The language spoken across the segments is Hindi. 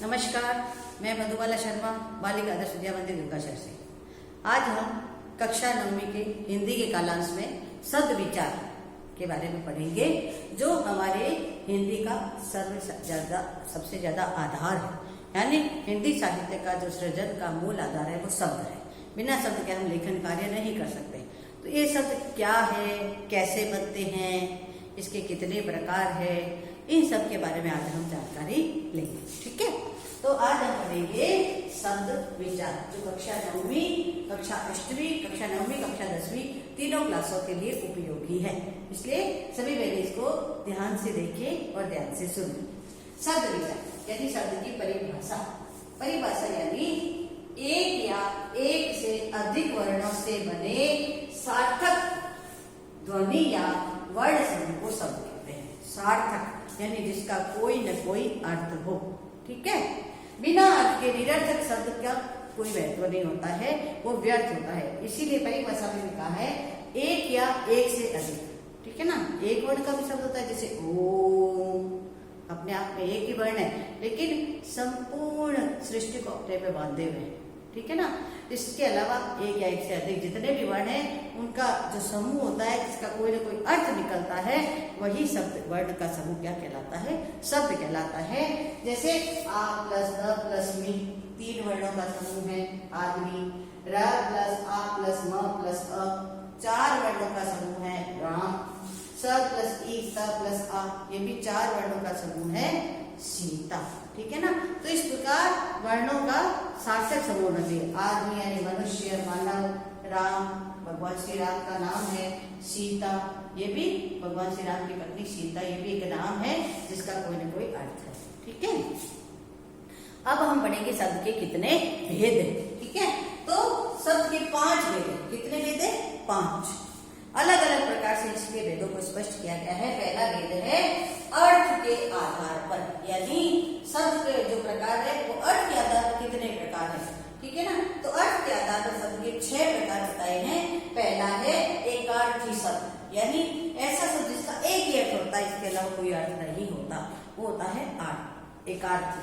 नमस्कार, मैं मधुबाला शर्मा, बालिका आदर्श विद्या मंदिर दुर्गाशहर से। आज हम कक्षा 9वीं के हिंदी के कालांश में शब्द विचार के बारे में पढ़ेंगे, जो हमारे हिंदी का सबसे ज्यादा आधार है। यानी हिंदी साहित्य का जो सृजन का मूल आधार है वो शब्द है। बिना शब्द के हम लेखन कार्य नहीं कर सकते। तो ये शब्द क्या है, कैसे बनते हैं, इसके कितने प्रकार है, इन सब के बारे में आज हम जानकारी लेंगे। ठीक है, तो आज हम पढ़ेंगे शब्द विचार, जो कक्षा 9वीं, कक्षा 8वीं, कक्षा 9वीं, कक्षा 10वीं तीनों क्लासों के लिए उपयोगी है। इसलिए सभी पहले इसको ध्यान से देखें और ध्यान से सुनें। शब्द विचार यानी शब्द की परिभाषा। परिभाषा यानी एक या एक से अधिक वर्णों से बने सार्थक ध्वनि या वर्ण समूह को शब्द कहते हैं। सार्थक यानी जिसका कोई न कोई अर्थ हो। ठीक है, बिना अर्थ के निरर्थक शब्द का कोई महत्व नहीं होता है, वो व्यर्थ होता है। इसीलिए परिभाषा में लिखा है एक या एक से अधिक। ठीक है ना, एक वर्ण का भी शब्द होता है, जैसे ओम अपने आप में एक ही वर्ण है, लेकिन संपूर्ण सृष्टि को अपने पे बांधे हुए हैं। ठीक है ना, इसके अलावा एक या एक से अधिक जितने भी वर्ण हैं, उनका जो समूह होता है, जिसका कोई ना कोई अर्थ निकलता है, वही शब्द वर्ण का समूह क्या कहलाता है? शब्द कहलाता है। जैसे आ प्लस द प्लस मी, 3 वर्णों का समूह है आदमी। र प्लस आ प्लस म प्लस अ, 4 वर्णों का समूह है राम। स प्लस ई स प्लस आ, ये भी 4 वर्णों का समूह है सीता। ठीक है ना, तो इस प्रकार वर्णों का सार्थक समूह होना चाहिए। आदमी यानी मनुष्य, मानव, राम भगवान श्री राम का नाम है, सीता ये भी भगवान श्री राम की पत्नी सीता, ये भी एक नाम है जिसका कोई न कोई अर्थ है। ठीक है, अब हम पढ़ेंगे शब्द के कितने भेद हैं। ठीक है, तो शब्द के 5 भेद हैं। कितने भेद हैं? 5 अलग अलग प्रकार से इसके भेदों को स्पष्ट किया गया है। पहला भेद है अर्थ के आधार पर, यानी शब्द के जो प्रकार है वो अर्थ के आधार पर कितने प्रकार है। ठीक है ना, तो अर्थ के आधार पर शब्द के 6 प्रकार बताए हैं। पहला है एकार्थी शब्द, यानी ऐसा शब्द जिसका एक ही अर्थ होता है, इसके अलावा कोई अर्थ नहीं होता, वो होता है एकार्थी।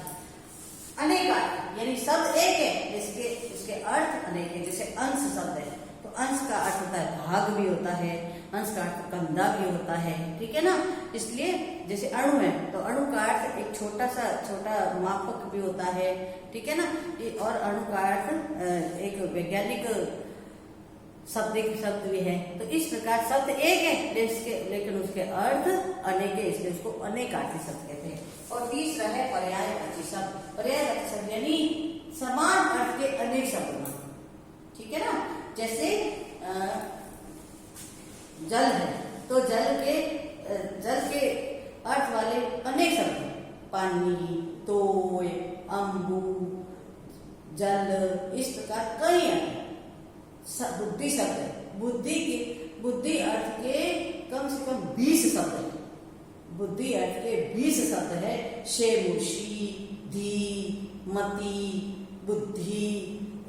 अनेकार्थी यानी शब्द एक है, जिसके अर्थ अनेक है। जैसे अंश शब्द है, तो अंश का अर्थ होता है भाग भी होता है, अंश का अर्थ कंधा भी होता है। ठीक है ना, इसलिए जैसे अणु है, तो अणु का अर्थ एक छोटा मापक भी होता है। ठीक है ना, और अणु का अर्थ एक वैज्ञानिक शब्द भी है। तो इस प्रकार शब्द एक है, लेकिन उसके अर्थ अनेक है, इसलिए उसको अनेकार्थी शब्द कहते हैं। और तीसरा है पर्यायवाची शब्द। पर्यायवाची शब्द यानी समान अर्थ के अनेक शब्द होना। ठीक है ना, जैसे जल है, तो जल के अर्थ वाले अनेक शब्द हैं। पानी, तोय, अम्बु, जल, इस प्रकार कई अर्थ। बुद्धि शब्द है, बुद्धि अर्थ के कम से कम 20 शब्द है। बुद्धि अर्थ के 20 शब्द है। शेमुषी, धी, मति, बुद्धि,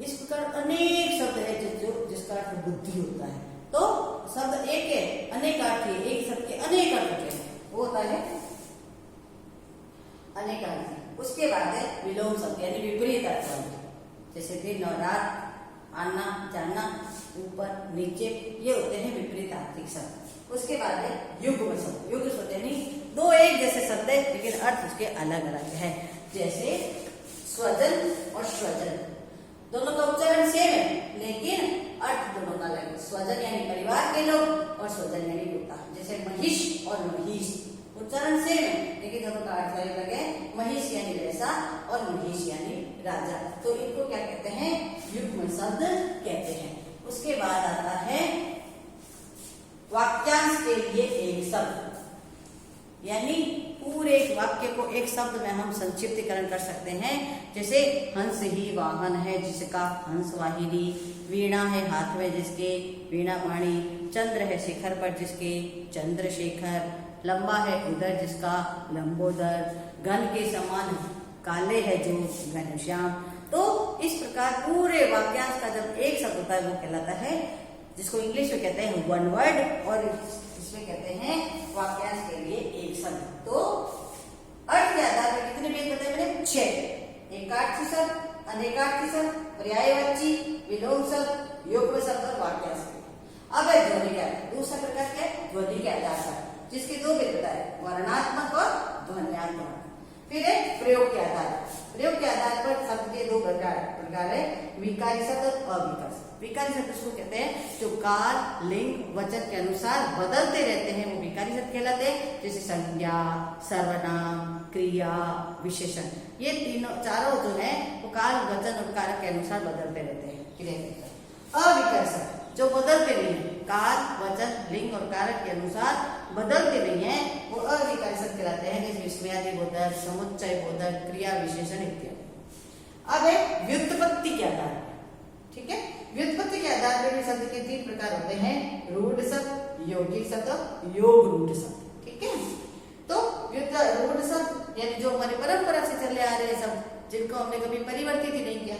इस प्रकार अनेक शब्द है जिसका अर्थ बुद्धि होता है। तो शब्द एक है, अनेकार्थी, एक शब्द के अनेक अर्थ होते हैं, वो होता है अनेकार्थी। उसके बाद है विलोम शब्द यानी विपरीत अर्थ, जैसे दिन और रात, आना जाना, ऊपर नीचे, ये होते हैं विपरीतार्थी शब्द। उसके बाद है युग्म शब्द। युग्म शब्द यानी 2 एक जैसे शब्द है, लेकिन अर्थ उसके अलग अलग है। जैसे स्वजन और स्वजन, दोनों का उच्चारण सेम है, लेकिन अर्थ दोनों का अलग है। स्वजन यानी परिवार के लोग, और स्वजन यानी कुत्ता। जैसे महिष और महिष, उच्चारण सेम है, लेकिन दोनों का अर्थ अलग है। महिष यानी वैसा और महिष यानी राजा। तो इनको क्या कहते हैं? युग्म शब्द कहते हैं। उसके बाद आता है वाक्यांश के लिए एक शब्द, यानी पूरे एक वाक्य को एक शब्द में हम संक्षिप्तीकरण कर सकते हैं। जैसे हंस ही वाहन है जिसका, हंस वाहिनी। वीणा है हाथ में जिसके, वीणा वाणी। चंद्र है शिखर पर जिसके, चंद्रशेखर। लंबा है उदर जिसका, लंबोदर। घन के समान काले है जो, घनश्याम। तो इस प्रकार पूरे वाक्यांश का जब एक शब्द होता है वो कहलाता है, जिसको इंग्लिश में कहते हैं वन वर्ड, और इसमें कहते हैं वाक्यांश के लिए एक शब्द। तो अर्थ के आधार पर कितने भेद बताए मैंने? 6। वाक्यांश के। अब है ध्वनि का दूसरा प्रकार क्या है, ध्वनि के आधार पर, जिसकी दो भेदता है, वर्णात्मक और ध्वन्यात्मक। फिर है प्रयोग के आधार। प्रयोग के आधार पर शब्द के दो प्रकार है, विकारी शब्द और अविकारी शब्द। विकारी शब्द उसको कहते हैं जो काल, लिंग, वचन के अनुसार बदलते रहते हैं, वो विकारी शब्द कहलाते हैं। जैसे संज्ञा, सर्वनाम, क्रिया, विशेषण, ये तीनों चारों जो है वो काल, वचन और कारक के अनुसार बदलते रहते हैं, क्रिया के अनुसार। अविकारी शब्द जो बदलते नहीं है, काल, वचन, लिंग और कारक के अनुसार बदलते नहीं है, वो अविकारी शब्द कहलाते हैं। जैसे विस्मयादि बोधक, समुच्चय बोधक, क्रिया विशेषण इत्यादि। अब है व्युत्पत्ति के आधार पर, ठीक है। व्युत्पत्ति के आधार पर भी शब्द के तीन प्रकार होते हैं, रूढ़ शब्द, यौगिक शब्द, योग रूढ़ शब्द, ठीक है। तो रूढ़ शब्द यानी जो हमारी परंपरा से चले आ रहे शब्द, जिनको हमने कभी परिवर्तित ही नहीं किया।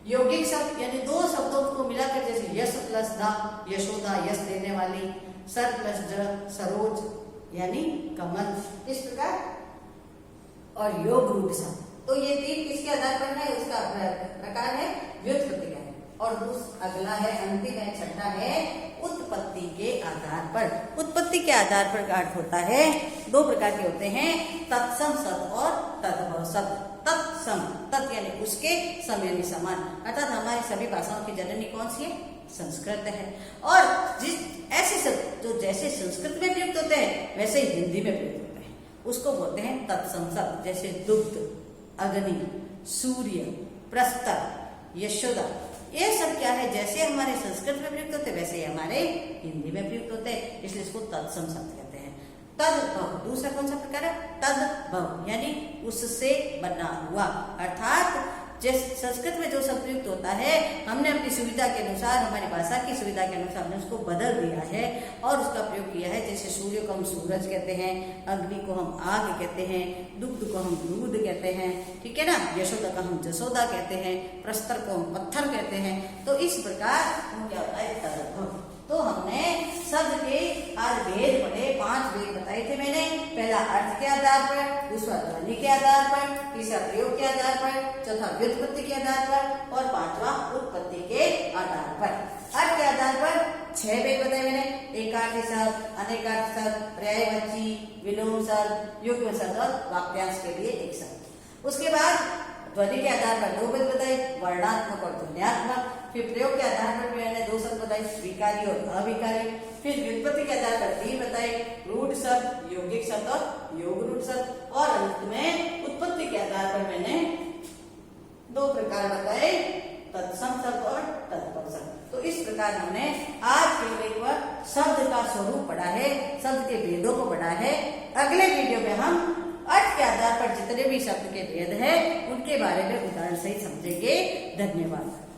यौगिक शब्द यानी दो शब्दों को मिलाकर, जैसे यश प्लस दा, यशोदा, यश देने वाली, सर प्लस ज, सरोज यानी कमल, इस प्रकार। और योग रूढ़ शब्द, तो ये तीन किसके आधार पर है, उसका प्रकार है व्युत्पत्ति का है। और अगला है, अंतिम है, छठा है उत्पत्ति के आधार पर। उत्पत्ति के आधार पर का अर्थ होता है, दो प्रकार के होते हैं, तत्सम शब्द और तद्भव शब्द। तत्सम, तत् यानी उसके, सम यानी समान, अर्थात हमारी सभी भाषाओं की जननी कौन सी है, संस्कृत है। और जिस ऐसे शब्द जो जैसे संस्कृत में प्रयुक्त होते हैं वैसे ही हिंदी में प्रयुक्त होते हैं, उसको बोलते हैं तत्सम शब्द। जैसे दुग्ध, अग्नि, सूर्य, प्रस्तर, यशोदा, ये सब क्या है, जैसे हमारे संस्कृत में प्रयुक्त होते हैं वैसे ही हमारे हिंदी में प्रयुक्त होते हैं, इसलिए इसको तत्सम शब्द कहते हैं। तद्भव दूसरा कौन सा प्रकार है, तद्भव यानी उससे बना हुआ, अर्थात जैसे संस्कृत में जो शब्द प्रयुक्त होता है, हमने अपनी सुविधा के अनुसार, हमारी भाषा की सुविधा के अनुसार हमने उसको बदल दिया है और उसका प्रयोग किया है। जैसे सूर्य को हम सूरज कहते हैं, अग्नि को हम आग कहते हैं, दुग्ध को हम दूध कहते हैं, ठीक है ना, यशोदा को हम जसोदा कहते हैं, प्रस्तर को हम पत्थर कहते हैं। तो इस प्रकार क्या होता है, तद्भव। तो हमने शब्द के आज भेद पढ़े, 5 भेद बताए थे मैंने। पहला अर्थ के आधार पर, दूसरा ध्वनि के आधार पर, तीसरा प्रयोग के आधार पर, चौथा व्युत्पत्ति के आधार पर और पांचवा उत्पत्ति के आधार पर। अर्थ के आधार पर 6 भेद बताए मैंने, एकार्थी शब्द, अनेकार्थी शब्द, पर्यायवाची, विलोम शब्द, युग्म शब्द और वाक्यांश के लिए एक शब्द। उसके बाद ध्वनि के आधार पर 2 भेद बताए, वर्णात्मक और ध्वन्यात्मक। फिर प्रयोग के आधार पर मैंने 2 शब्द बताए, विकारी और अविकारी। फिर व्युत्पत्ति के आधार पर 3 बताए, रूढ़ शब्द, यौगिक शब्द और योग रूढ़ शब्द। और अंत में उत्पत्ति के आधार पर मैंने 2 प्रकार बताए, तत्सम शब्द और तद्भव शब्द। तो इस प्रकार हमने आज के एक बार शब्द का स्वरूप पढ़ा है, शब्द के भेदों को पढ़ा है। अगले वीडियो में हम अर्थ के आधार पर जितने भी शब्द के भेद हैं उनके बारे में उदाहरण सहित समझेंगे। धन्यवाद।